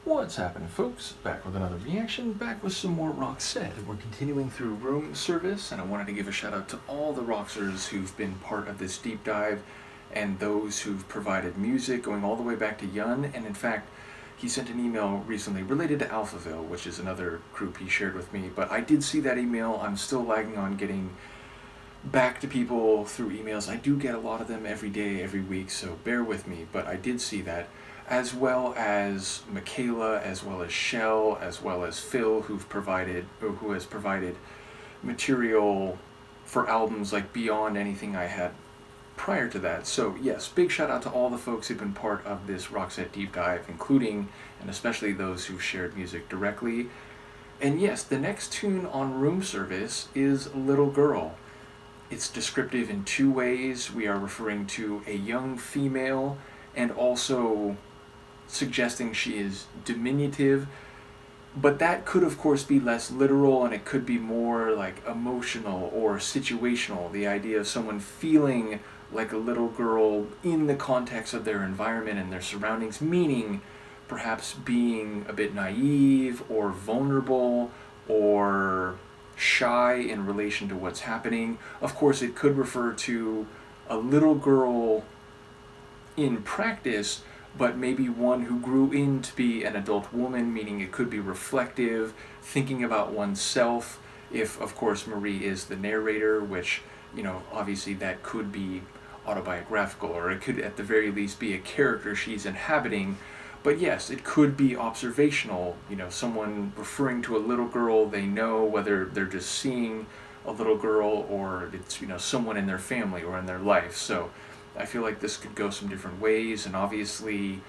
What's happening, folks? Back with another reaction, back with some more Roxette. We're continuing through room service, and I wanted to give a shout out to all the Roxers who've been part of this deep dive and those who've provided music going all the way back to Yun. And in fact, he sent an email recently related to Alphaville, which is another group he shared with me. But I did see that email. I'm still lagging on getting back to people through emails. I do get a lot of them every day, every week, so bear with me. But I did see that, as well as Michaela, as well as Shell, as well as Phil, who has provided material for albums like beyond anything I had prior to that. So yes, big shout out to all the folks who've been part of this Roxette deep dive, including and especially those who shared music directly. And yes, the next tune on room service is Little Girl. It's descriptive in two ways. We are referring to a young female and also suggesting she is diminutive, but that could of course be less literal, and it could be more like emotional or situational, the idea of someone feeling like a little girl in the context of their environment and their surroundings, meaning perhaps being a bit naive or vulnerable or shy in relation to what's happening. Of course, it could refer to a little girl in practice, but maybe one who grew in to be an adult woman, meaning it could be reflective, thinking about oneself, if of course Marie is the narrator, which, obviously that could be autobiographical, or it could at the very least be a character she's inhabiting. But yes, it could be observational, someone referring to a little girl they know, whether they're just seeing a little girl or it's, someone in their family or in their life. So I feel like this could go some different ways, and obviously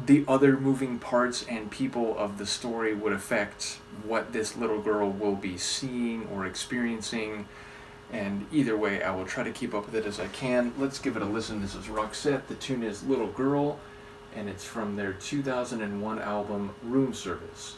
the other moving parts and people of the story would affect what this little girl will be seeing or experiencing. And either way, I will try to keep up with it as I can. Let's give it a listen. This is Roxette. The tune is Little Girl, and it's from their 2001 album, Room Service.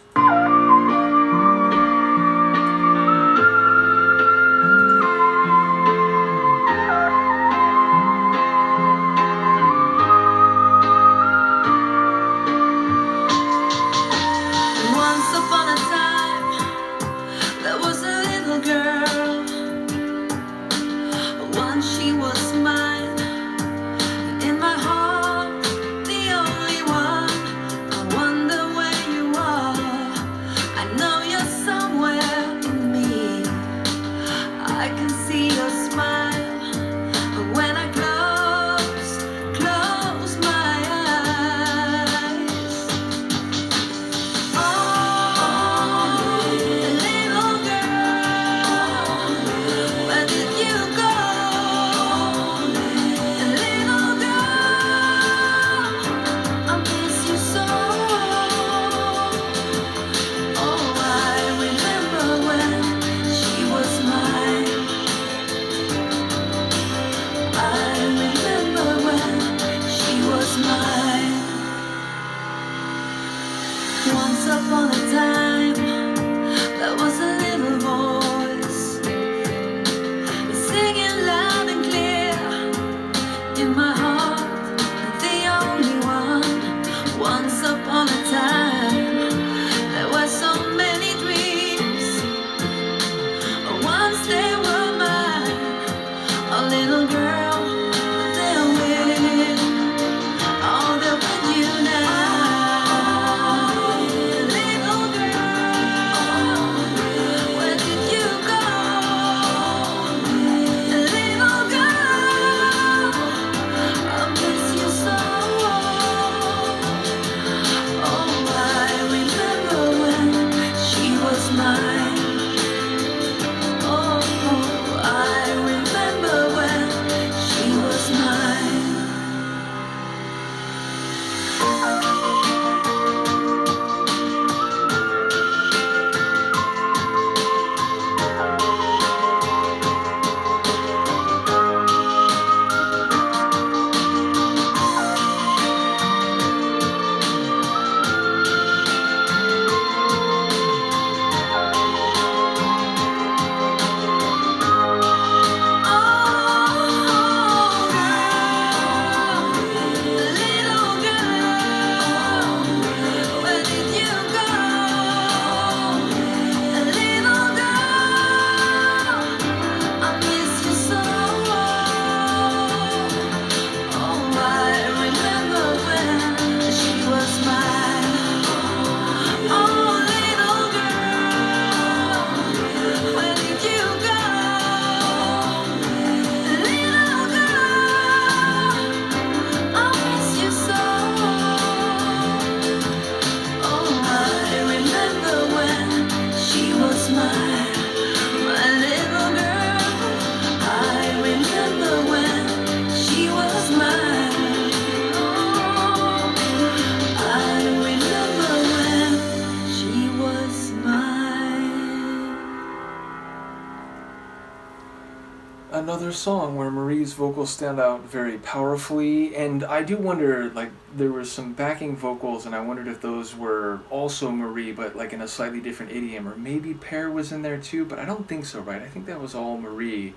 Once upon a time, there was a little voice singing loud and clear in my heart, the only one. Once upon a time, there were so many dreams. Once they were mine, a little girl, they're with, oh, they're with you now. Little girl. another song where Marie's vocals stand out very powerfully, and I do wonder, like, there were some backing vocals, and I wondered if those were also Marie, but like in a slightly different idiom, or maybe Pear was in there too, but I don't think so, right? I think that was all Marie.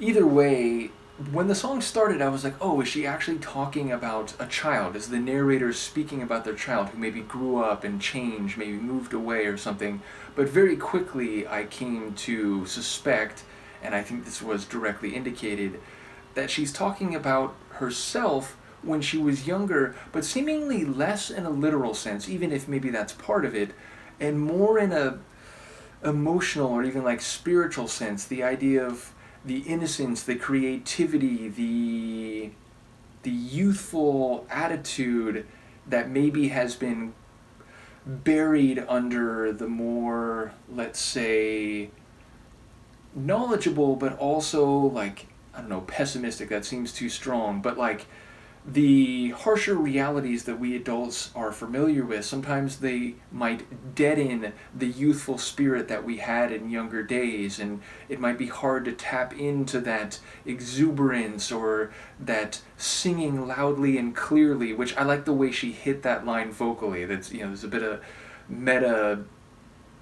Either way, when the song started, I was like, oh, is she actually talking about a child? Is the narrator speaking about their child who maybe grew up and changed, maybe moved away or something? But very quickly I came to suspect, and I think this was directly indicated, that she's talking about herself when she was younger, but seemingly less in a literal sense, even if maybe that's part of it, and more in a emotional or even like spiritual sense, the idea of the innocence, the creativity, the youthful attitude that maybe has been buried under the more, let's say, knowledgeable, but also like, I don't know, pessimistic, that seems too strong, but like the harsher realities that we adults are familiar with. Sometimes they might deaden the youthful spirit that we had in younger days, and it might be hard to tap into that exuberance or that singing loudly and clearly, which I like the way she hit that line vocally. That's, you know, there's a bit of meta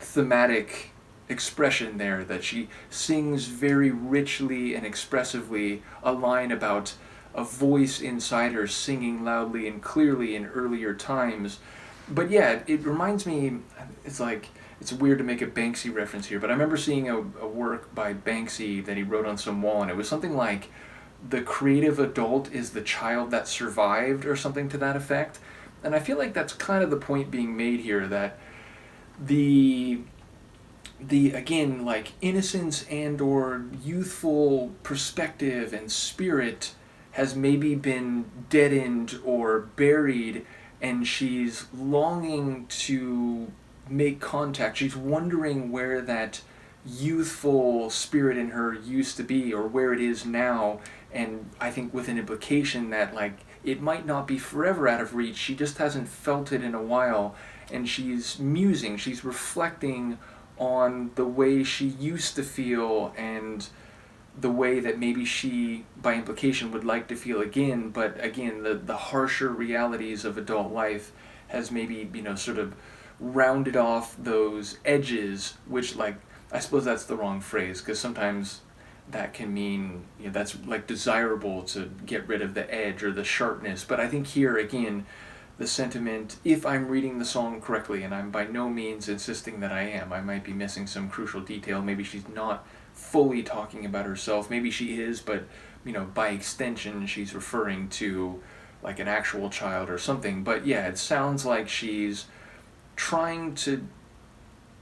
thematic expression there, that she sings very richly and expressively a line about a voice inside her singing loudly and clearly in earlier times. But yeah, it reminds me, it's like, it's weird to make a Banksy reference here, but I remember seeing a work by Banksy that he wrote on some wall, and it was something like, the creative adult is the child that survived, or something to that effect. And I feel like that's kind of the point being made here, that the again, like, innocence and or youthful perspective and spirit has maybe been deadened or buried, and she's longing to make contact. She's wondering where that youthful spirit in her used to be, or where it is now, and I think with an implication that, like, it might not be forever out of reach. She just hasn't felt it in a while, and she's musing, she's reflecting on the way she used to feel, and the way that maybe she, by implication, would like to feel again, but again, the harsher realities of adult life has maybe, you know, sort of rounded off those edges, which, like, I suppose that's the wrong phrase, because sometimes that can mean, you know, that's like desirable to get rid of the edge or the sharpness, but I think here, again, the sentiment, if I'm reading the song correctly, and I'm by no means insisting that I am, I might be missing some crucial detail, maybe she's not fully talking about herself, maybe she is, but, you know, by extension she's referring to like an actual child or something. But yeah, it sounds like she's trying to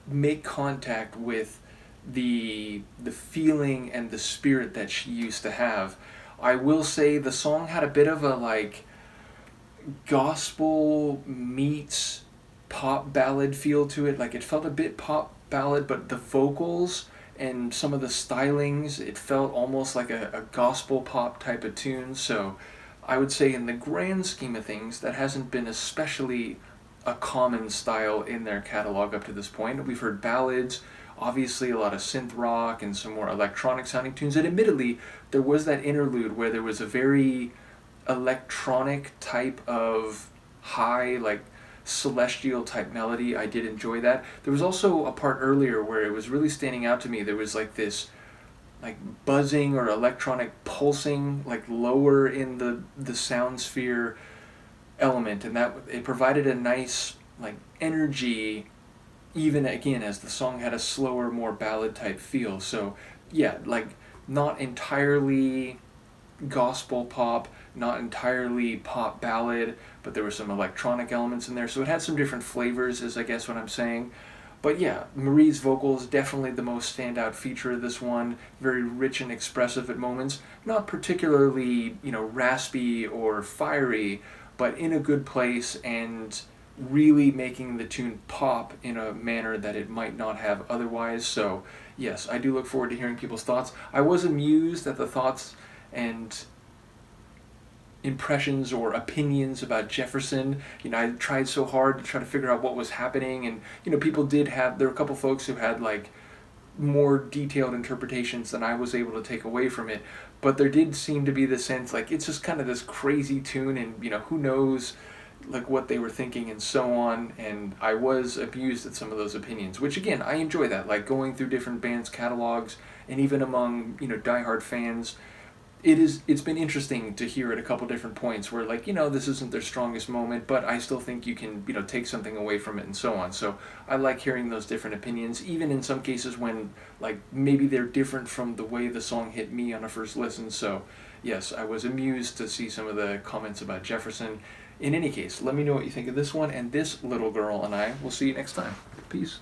make contact with the feeling and the spirit that she used to have. I will say the song had a bit of a like gospel meets pop ballad feel to it. Like, it felt a bit pop ballad, but the vocals and some of the stylings, it felt almost like a gospel pop type of tune. So I would say in the grand scheme of things, that hasn't been especially a common style in their catalog up to this point. We've heard ballads, obviously a lot of synth rock and some more electronic sounding tunes, and admittedly there was that interlude where there was a very electronic type of high, like celestial type melody. I did enjoy that. There was also a part earlier where it was really standing out to me. There was like this like buzzing or electronic pulsing, like lower in the sound sphere element, and that it provided a nice like energy, even again as the song had a slower, more ballad type feel. So yeah, like not entirely gospel pop, not entirely pop ballad, but there were some electronic elements in there, so it had some different flavors, is I guess what I'm saying. But yeah, Marie's vocals, definitely the most standout feature of this one, very rich and expressive at moments, not particularly, you know, raspy or fiery, but in a good place and really making the tune pop in a manner that it might not have otherwise. So yes, I do look forward to hearing people's thoughts. I was amused at the thoughts and impressions or opinions about Jefferson. You know, I tried so hard to try to figure out what was happening, and, you know, people did have, there were a couple folks who had like more detailed interpretations than I was able to take away from it. But there did seem to be the sense like it's just kind of this crazy tune, and who knows like what they were thinking and so on. And I was abused at some of those opinions, which again I enjoy that, like going through different bands' catalogs, and even among diehard fans. It's been interesting to hear at a couple different points where like this isn't their strongest moment, but I still think you can take something away from it and so on. So I like hearing those different opinions, even in some cases when like maybe they're different from the way the song hit me on a first listen. So yes, I was amused to see some of the comments about Jefferson. In any case, let me know what you think of this one, and this little girl and I will see you next time. Peace.